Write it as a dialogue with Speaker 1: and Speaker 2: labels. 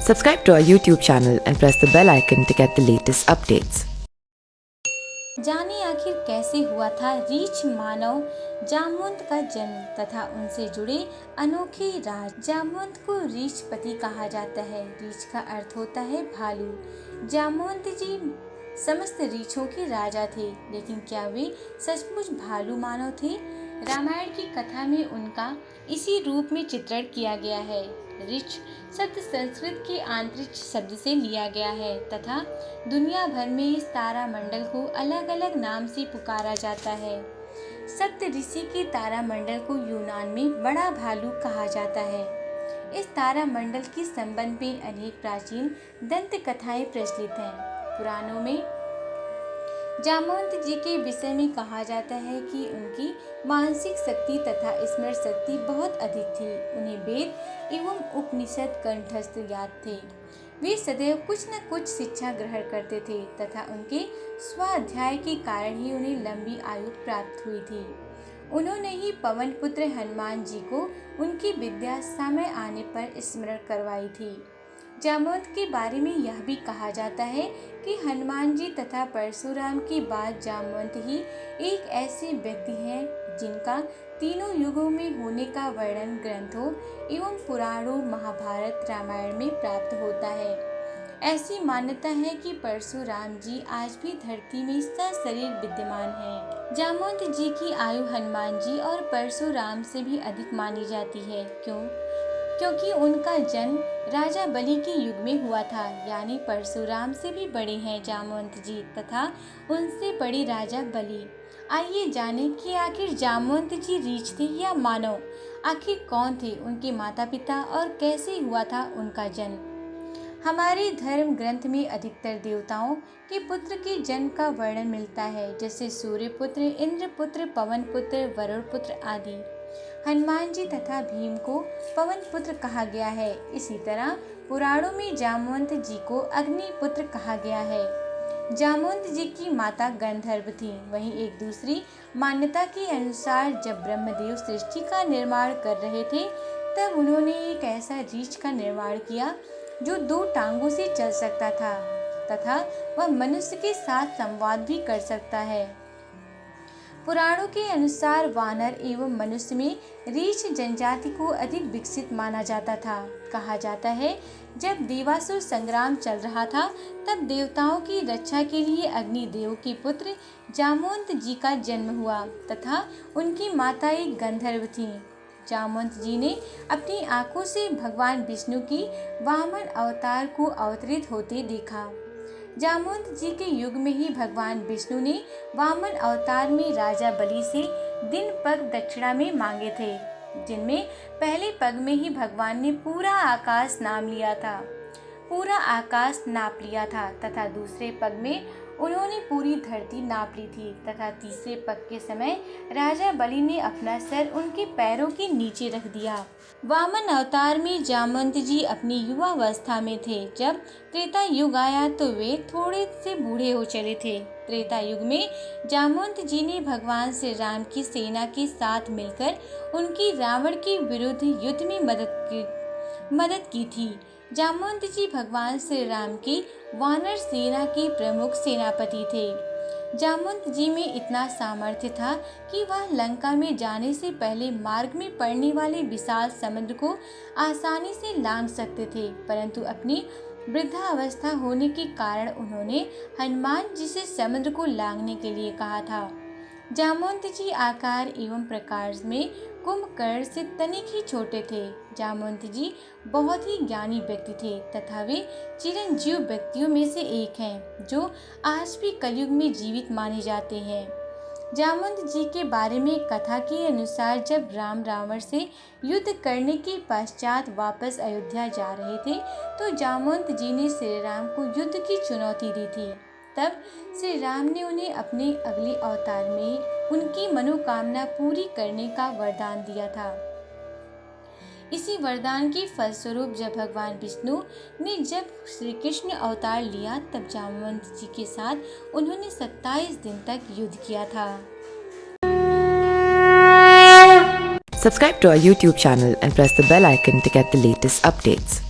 Speaker 1: Subscribe to our YouTube channel and press the bell icon to get the latest updates.
Speaker 2: जाने आखिर कैसे हुआ था रीछ मानव जामवंत का जन्म तथा उनसे जुड़े अनोखे राज। जामवंत को रीछपति कहा जाता है। रीछ का अर्थ होता है भालू। जामवंत जी समस्त रीछों के राजा थे, लेकिन क्या वे सचमुच भालू मानव थे? रामायण की कथा में उनका इसी रूप में चित्रण किया गया है। ऋच शब्द संस्कृत के आंतरिक्ष शब्द से लिया गया है तथा दुनिया भर में इस तारामंडल को अलग अलग नाम से पुकारा जाता है। सप्त ऋषि के तारामंडल को यूनान में बड़ा भालू कहा जाता है। इस तारामंडल के संबंध में अनेक प्राचीन दंत कथाएं प्रचलित हैं। पुराणों में जामवंत जी के विषय में कहा जाता है कि उनकी मानसिक शक्ति तथा स्मरण शक्ति बहुत अधिक थी। उन्हें वेद एवं उपनिषद कंठस्थ याद थे। वे सदैव कुछ न कुछ शिक्षा ग्रहण करते थे तथा उनके स्वाध्याय के कारण ही उन्हें लंबी आयु प्राप्त हुई थी। उन्होंने ही पवन पुत्र हनुमान जी को उनकी विद्या समय आने पर स्मरण करवाई थी। जामवंत के बारे में यह भी कहा जाता है कि हनुमान जी तथा परशुराम के बाद जामवंत ही एक ऐसे व्यक्ति हैं जिनका तीनों युगों में होने का वर्णन ग्रंथों एवं पुराणों महाभारत रामायण में प्राप्त होता है। ऐसी मान्यता है कि परशुराम जी आज भी धरती में सशरीर विद्यमान हैं। जामवंत जी की आयु हनुमान जी और परशुराम से भी अधिक मानी जाती है। क्योंकि उनका जन्म राजा बलि के युग में हुआ था, यानी परशुराम से भी बड़े हैं जामवंत जी तथा उनसे बड़े राजा बलि। आइए जानें कि आखिर जामवंत जी रीछ थे या मानव। आखिर कौन थे उनके माता पिता और कैसे हुआ था उनका जन्म। हमारे धर्म ग्रंथ में अधिकतर देवताओं के पुत्र के जन्म का वर्णन मिलता है, जैसे सूर्य पुत्र, इंद्र पुत्र, पवन पुत्र, वरुण पुत्र आदि। हनुमान जी तथा भीम को पवन पुत्र कहा गया है। इसी तरह पुराणों में जामवंत जी को अग्नि पुत्र कहा गया है। जामवंत जी की माता गंधर्व थी। वहीं एक दूसरी मान्यता के अनुसार जब ब्रह्मदेव सृष्टि का निर्माण कर रहे थे, तब उन्होंने एक ऐसा रीछ का निर्माण किया जो 2 टांगों से चल सकता था तथा वह मनुष्य के साथ संवाद भी कर सकता है। पुराणों के अनुसार वानर एवं मनुष्य में रीछ जनजाति को अधिक विकसित माना जाता था। कहा जाता है जब देवासुर संग्राम चल रहा था, तब देवताओं की रक्षा के लिए अग्निदेव के पुत्र जामवंत जी का जन्म हुआ तथा उनकी माता एक गंधर्व थी। जामवंत जी ने अपनी आंखों से भगवान विष्णु की वामन अवतार को अवतरित होते देखा। जामवंत जी के युग में ही भगवान विष्णु ने वामन अवतार में राजा बलि से दिन पग दक्षिणा में मांगे थे, जिनमें पहले पग में ही भगवान ने पूरा आकाश नाप लिया था तथा दूसरे पग में उन्होंने पूरी धरती नाप ली थी तथा तीसरे पग के समय राजा बलि ने अपना सर उनके पैरों के नीचे रख दिया। वामन अवतार में जामवंत जी अपनी युवावस्था में थे। जब त्रेता युग आया तो वे थोड़े से बूढ़े हो चले थे। त्रेता युग में जामवंत जी ने भगवान श्री राम की सेना के साथ मिलकर उनकी रावण के विरुद्ध युद्ध में मदद की थी। जामवंत जी भगवान श्री राम की वानर सेना के प्रमुख सेनापति थे। जामवंत जी में इतना सामर्थ्य था कि वह लंका में जाने से पहले मार्ग में पड़ने वाले विशाल समुद्र को आसानी से लांघ सकते थे, परंतु अपनी वृद्धावस्था होने के कारण उन्होंने हनुमान जी से समुद्र को लांघने के लिए कहा था। जामवंत जी आकार एवं प्रकार में कुंभकर्ण से तनिक ही छोटे थे। जामवंत जी बहुत ही ज्ञानी व्यक्ति थे तथा वे चिरंजीव व्यक्तियों में से एक हैं, जो आज भी कलयुग में जीवित माने जाते हैं। जामवंत जी के बारे में कथा के अनुसार जब राम रावण से युद्ध करने के पश्चात वापस अयोध्या जा रहे थे, तो जामवंत जी ने श्री राम को युद्ध की चुनौती दी थी। तब श्री राम ने उन्हें अपने अगले अवतार में उनकी मनोकामना पूरी करने का वरदान दिया था। इसी वरदान के फलस्वरूप जब भगवान विष्णु ने जब श्री कृष्ण अवतार लिया, तब जामवंत जी के साथ उन्होंने 27 दिन तक युद्ध किया था।
Speaker 1: Subscribe to our YouTube channel and press the bell icon to get the latest updates.